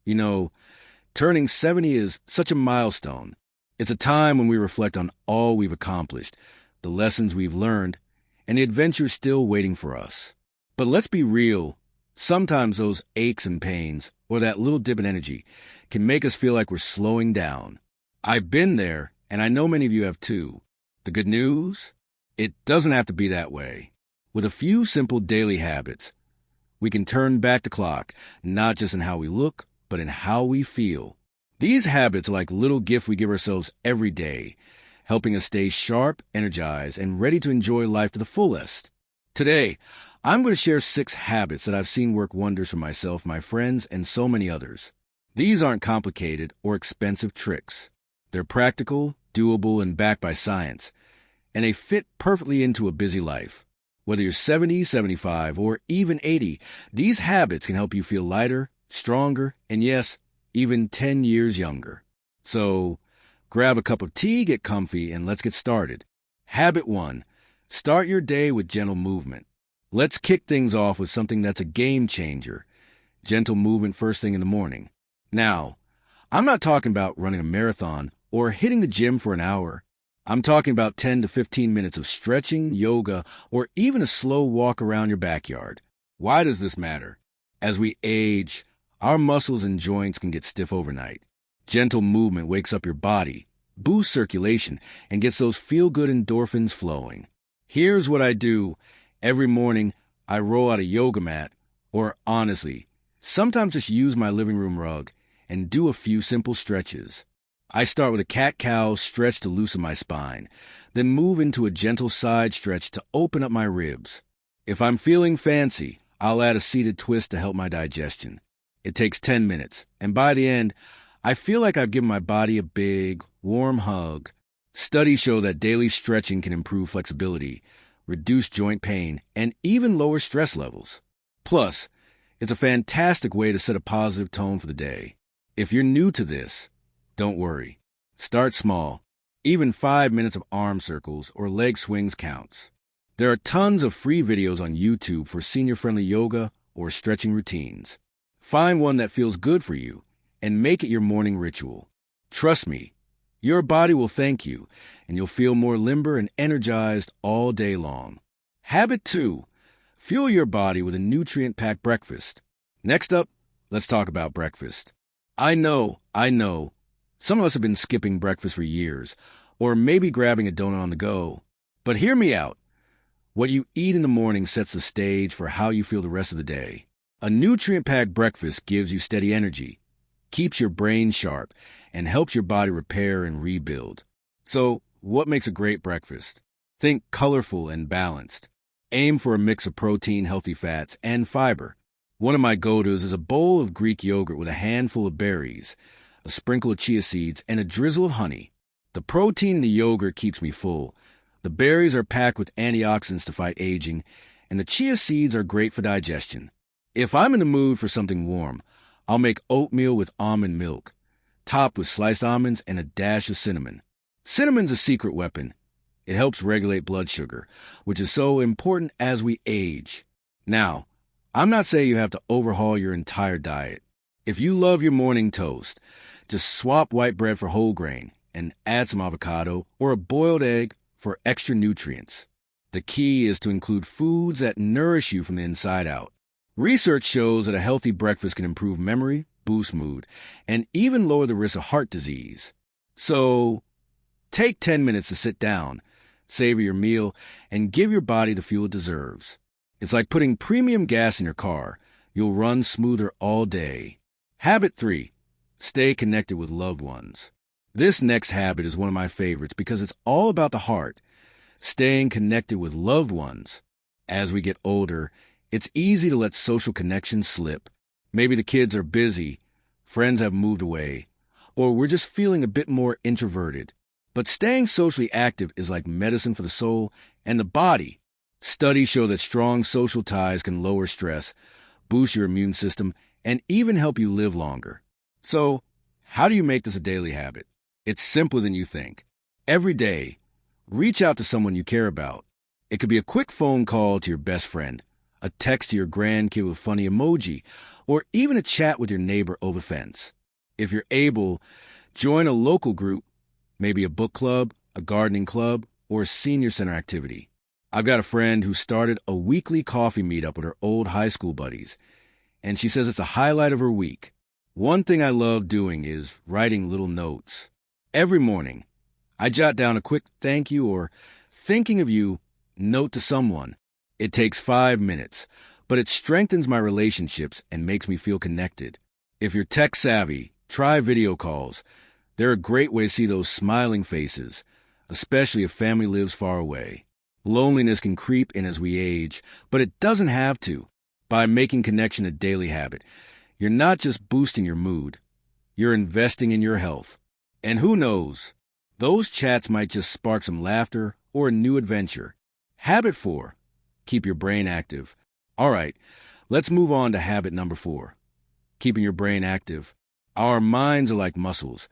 You know, turning 70 is such a milestone. It's a time when we reflect on all we've accomplished, the lessons we've learned, and the adventures still waiting for us. But let's be real, sometimes those aches and pains, or that little dip in energy, can make us feel like we're slowing down. I've been there, and I know many of you have too. The good news? It doesn't have to be that way. With a few simple daily habits, we can turn back the clock, not just in how we look, but in how we feel. These habits are like little gifts we give ourselves every day, helping us stay sharp, energized, and ready to enjoy life to the fullest. Today, I'm going to share 6 habits that I've seen work wonders for myself, my friends, and so many others. These aren't complicated or expensive tricks. They're practical, doable, and backed by science, and they fit perfectly into a busy life. Whether you're 70, 75, or even 80, these habits can help you feel lighter, stronger, and yes, even 10 years younger. So, grab a cup of tea, get comfy, and let's get started. Habit 1. Start your day with gentle movement. Let's kick things off with something that's a game changer. Gentle movement first thing in the morning. Now, I'm not talking about running a marathon or hitting the gym for an hour. I'm talking about 10 to 15 minutes of stretching, yoga, or even a slow walk around your backyard. Why does this matter? As we age, our muscles and joints can get stiff overnight. Gentle movement wakes up your body, boosts circulation, and gets those feel-good endorphins flowing. Here's what I do. Every morning, I roll out a yoga mat, or honestly, sometimes just use my living room rug and do a few simple stretches. I start with a cat-cow stretch to loosen my spine, then move into a gentle side stretch to open up my ribs. If I'm feeling fancy, I'll add a seated twist to help my digestion. It takes 10 minutes, and by the end, I feel like I've given my body a big, warm hug. Studies show that daily stretching can improve flexibility, reduce joint pain, and even lower stress levels. Plus, it's a fantastic way to set a positive tone for the day. If you're new to this, don't worry. Start small. Even 5 minutes of arm circles or leg swings counts. There are tons of free videos on YouTube for senior-friendly yoga or stretching routines. Find one that feels good for you and make it your morning ritual. Trust me, your body will thank you, and you'll feel more limber and energized all day long. Habit 2. Fuel your body with a nutrient-packed breakfast. Next up, let's talk about breakfast. I know. Some of us have been skipping breakfast for years, or maybe grabbing a donut on the go. But hear me out. What you eat in the morning sets the stage for how you feel the rest of the day. A nutrient-packed breakfast gives you steady energy, keeps your brain sharp, and helps your body repair and rebuild. So, what makes a great breakfast? Think colorful and balanced. Aim for a mix of protein, healthy fats, and fiber. One of my go-tos is a bowl of Greek yogurt with a handful of berries, a sprinkle of chia seeds, and a drizzle of honey. The protein in the yogurt keeps me full. The berries are packed with antioxidants to fight aging, and the chia seeds are great for digestion. If I'm in the mood for something warm, I'll make oatmeal with almond milk, topped with sliced almonds and a dash of cinnamon. Cinnamon's a secret weapon. It helps regulate blood sugar, which is so important as we age. Now, I'm not saying you have to overhaul your entire diet. If you love your morning toast, just swap white bread for whole grain and add some avocado or a boiled egg for extra nutrients. The key is to include foods that nourish you from the inside out. Research shows that a healthy breakfast can improve memory, boost mood, and even lower the risk of heart disease. So, take 10 minutes to sit down, savor your meal, and give your body the fuel it deserves. It's like putting premium gas in your car. You'll run smoother all day. Habit 3. Stay connected with loved ones. This next habit is one of my favorites because it's all about the heart. Staying connected with loved ones. As we get older, it's easy to let social connections slip. Maybe the kids are busy, friends have moved away, or we're just feeling a bit more introverted. But staying socially active is like medicine for the soul and the body. Studies show that strong social ties can lower stress, boost your immune system, and even help you live longer. So, how do you make this a daily habit? It's simpler than you think. Every day, reach out to someone you care about. It could be a quick phone call to your best friend, a text to your grandkid with a funny emoji, or even a chat with your neighbor over the fence. If you're able, join a local group, maybe a book club, a gardening club, or a senior center activity. I've got a friend who started a weekly coffee meetup with her old high school buddies, and she says it's a highlight of her week. One thing I love doing is writing little notes. Every morning, I jot down a quick thank you or thinking of you note to someone. It takes 5 minutes, but it strengthens my relationships and makes me feel connected. If you're tech savvy, try video calls. They're a great way to see those smiling faces, especially if family lives far away. Loneliness can creep in as we age, but it doesn't have to. By making connection a daily habit, you're not just boosting your mood, you're investing in your health. And who knows, those chats might just spark some laughter or a new adventure. Habit 4, keep your brain active. All right, let's move on to habit number 4, keeping your brain active. Our minds are like muscles.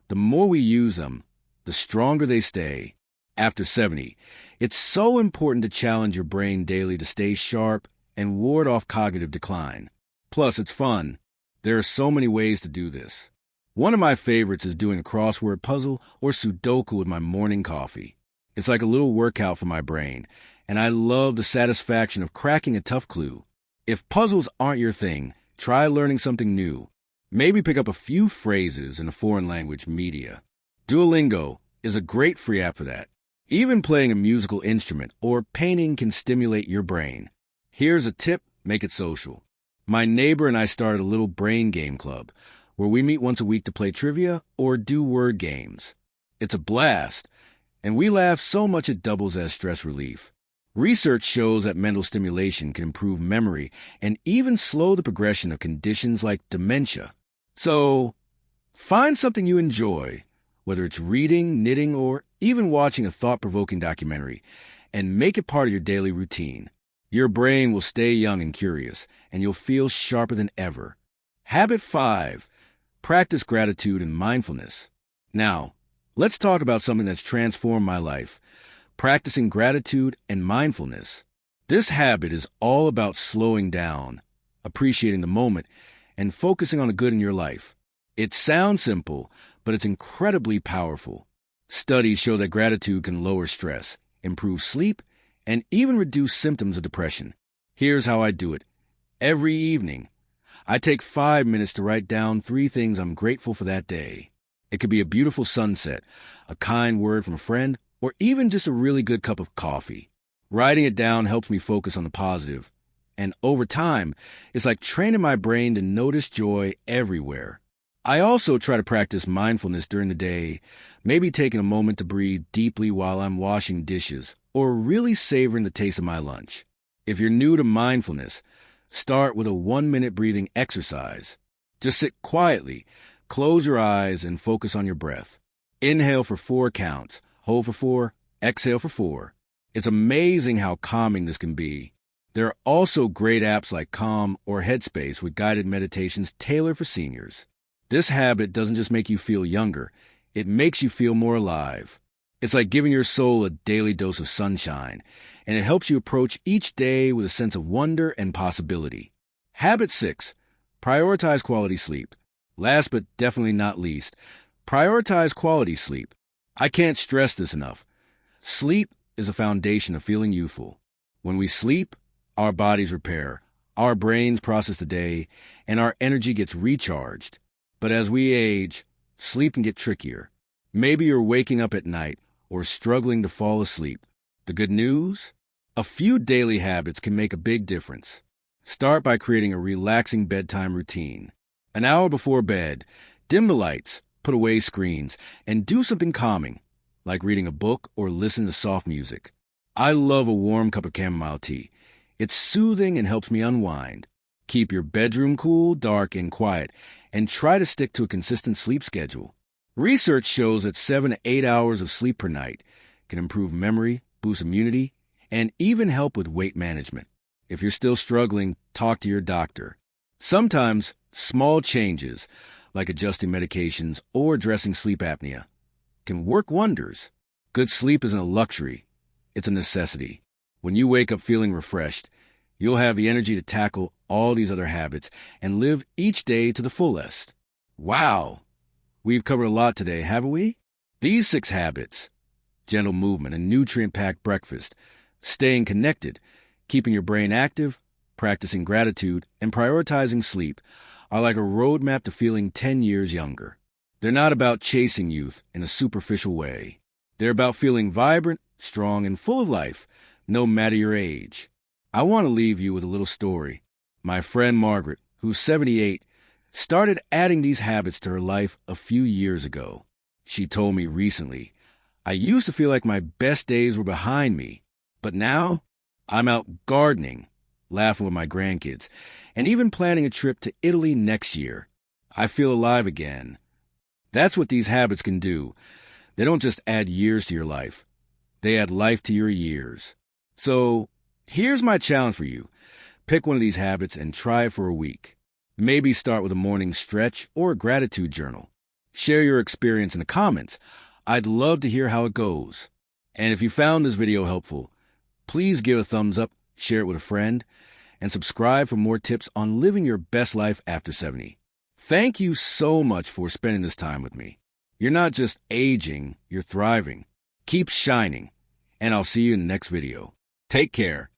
The more we use them, the stronger they stay. After 70, it's so important to challenge your brain daily to stay sharp and ward off cognitive decline. Plus, it's fun. There are so many ways to do this. One of my favorites is doing a crossword puzzle or Sudoku with my morning coffee. It's like a little workout for my brain, and I love the satisfaction of cracking a tough clue. If puzzles aren't your thing, try learning something new. Maybe pick up a few phrases in a foreign language media. Duolingo is a great free app for that. Even playing a musical instrument or painting can stimulate your brain. Here's a tip, make it social. My neighbor and I started a little brain game club where we meet once a week to play trivia or do word games. It's a blast, and we laugh so much it doubles as stress relief. Research shows that mental stimulation can improve memory and even slow the progression of conditions like dementia. So, find something you enjoy, whether it's reading, knitting, or even watching a thought-provoking documentary, and make it part of your daily routine. Your brain will stay young and curious, and you'll feel sharper than ever. Habit 5, practice gratitude and mindfulness. Now, let's talk about something that's transformed my life, practicing gratitude and mindfulness. This habit is all about slowing down, appreciating the moment, and focusing on the good in your life. It sounds simple, but it's incredibly powerful. Studies show that gratitude can lower stress, improve sleep, and even reduce symptoms of depression. Here's how I do it. Every evening, I take 5 minutes to write down 3 things I'm grateful for that day. It could be a beautiful sunset, a kind word from a friend, or even just a really good cup of coffee. Writing it down helps me focus on the positive. And over time, it's like training my brain to notice joy everywhere. I also try to practice mindfulness during the day, maybe taking a moment to breathe deeply while I'm washing dishes, or really savoring the taste of my lunch. If you're new to mindfulness, start with a 1-minute breathing exercise. Just sit quietly, close your eyes, and focus on your breath. Inhale for 4 counts, hold for 4, exhale for 4. It's amazing how calming this can be. There are also great apps like Calm or Headspace with guided meditations tailored for seniors. This habit doesn't just make you feel younger, it makes you feel more alive. It's like giving your soul a daily dose of sunshine, and it helps you approach each day with a sense of wonder and possibility. Habit 6, prioritize quality sleep. Last but definitely not least, prioritize quality sleep. I can't stress this enough. Sleep is a foundation of feeling youthful. When we sleep, our bodies repair, our brains process the day, and our energy gets recharged. But as we age, sleep can get trickier. Maybe you're waking up at night or struggling to fall asleep. The good news? A few daily habits can make a big difference. Start by creating a relaxing bedtime routine. An hour before bed, dim the lights, put away screens, and do something calming, like reading a book or listen to soft music. I love a warm cup of chamomile tea. It's soothing and helps me unwind. Keep your bedroom cool, dark, and quiet, and try to stick to a consistent sleep schedule. Research shows that 7 to 8 hours of sleep per night can improve memory, boost immunity, and even help with weight management. If you're still struggling, talk to your doctor. Sometimes, small changes, like adjusting medications or addressing sleep apnea, can work wonders. Good sleep isn't a luxury, it's a necessity. When you wake up feeling refreshed, You'll have the energy to tackle all these other habits and live each day to the fullest. Wow! We've covered a lot today, haven't we? These 6 habits: gentle movement, a nutrient-packed breakfast, staying connected, keeping your brain active, practicing gratitude, and prioritizing sleep are like a roadmap to feeling 10 years younger. They're not about chasing youth in a superficial way. They're about feeling vibrant, strong, and full of life, no matter your age. I want to leave you with a little story. My friend Margaret, who's 78, started adding these habits to her life a few years ago. She told me recently, "I used to feel like my best days were behind me, but now I'm out gardening, laughing with my grandkids, and even planning a trip to Italy next year. I feel alive again." That's what these habits can do. They don't just add years to your life. They add life to your years. So here's my challenge for you. Pick one of these habits and try it for a week. Maybe start with a morning stretch or a gratitude journal. Share your experience in the comments. I'd love to hear how it goes. And if you found this video helpful, please give a thumbs up, share it with a friend, and subscribe for more tips on living your best life after 70. Thank you so much for spending this time with me. You're not just aging, you're thriving. Keep shining, and I'll see you in the next video. Take care.